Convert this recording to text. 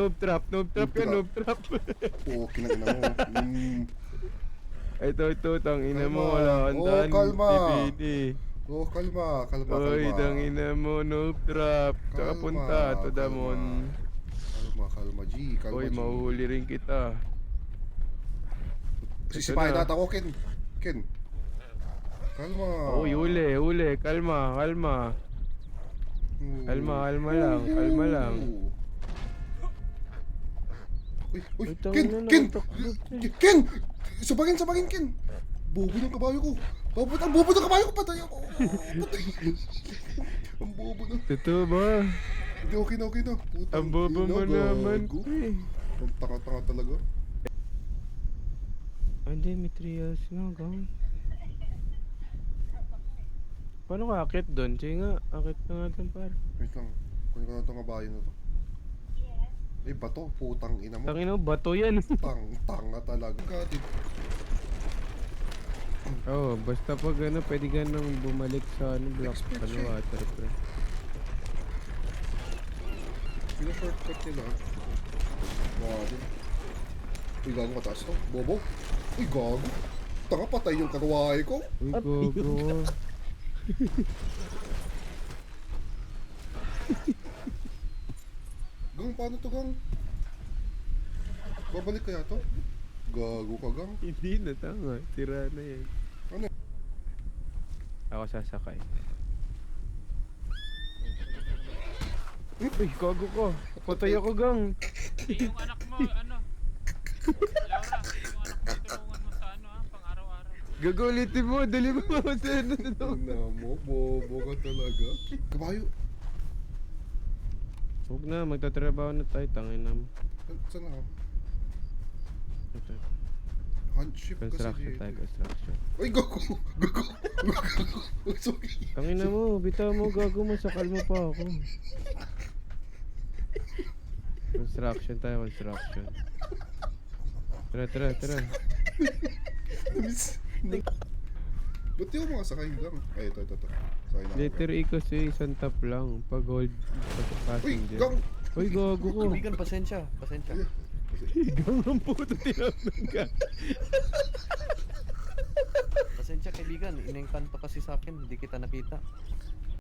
Noob trap yan, noob trap. Oo, kinangina mo. Ito, tang ina mo, Kalma. wala kang Oh, daan. kalma. DPD. Oo, kalma. Oy, tang ina mo, noob trap. Tsaka Kalma, punta, to Damon. Kalma, G. Kalma, Oy, G. mahuhuli rin kita. Sisipahin na. natin ako, Ken. Kalma. Oy, huli. Kalma. Kalma lang. Uy, Ay, Ken! tangina, Ken! nakatakbo siya. Ken! Sabagin, Ken! Bobo ng kabayo ko. Ang bobo ng kabayo ko, patay ako. Patay. Ang bobo na. Totoo ba? Hindi, okay na. Putang Ang bobo mo ina, naman, gago. pre. Ang tanga-tanga talaga. Hindi, may 3 years nga, gang. Paano ka akit doon? Sige nga, akit ka nga doon, par. Wait lang. Kunin ko na itong kabayo na to. Eh, bato. Putang ina mo. Tangina mo, bato yan. Tanga talaga. Katid. Oo, basta pag ano, pwede ka nang bumalik sa ano, block, Expert ano, siya. water, pre. Pina-shortcut nila. Grabe. Uy, gago mataas to. Bobo. Uy, gago. Tanga, patay yung karwahe ko. Uy, gogo. Gang, paano to, gang? Babalik kaya to? Gago ka, gang. Hindi na, tanga. Tira na yan. Ano? Ako sasakay. Uy, gago ko. Patay ako, gang. Yung anak mo, ano? Laura, yung anak mo, tulungan mo sa ano ha, pang araw-araw. Gagolitin mo, dali mo ako sa ano. Ina mo, bobo ka talaga. Kabayo. Huwag na, magtatrabaho na tayo, tangin na mo. Saan ako? Handship kasi Construction tayo, dito. construction. Uy, gago. Sorry. Tangin na mo, bitaw mo, gago mo, sakal mo pa ako. Construction tayo, construction. Tara. Ba't di ako makasakay lang? Ay, ito. Sakay na ako. Letter E kasi, isang tap lang. Pag hold, Uy, passenger. gang. Uy, gago ko. Kaibigan, pasensya. Gang ang puto, tinapin ka. Pasensya kaibigan, inengkanto kasi sa akin, hindi kita nakita.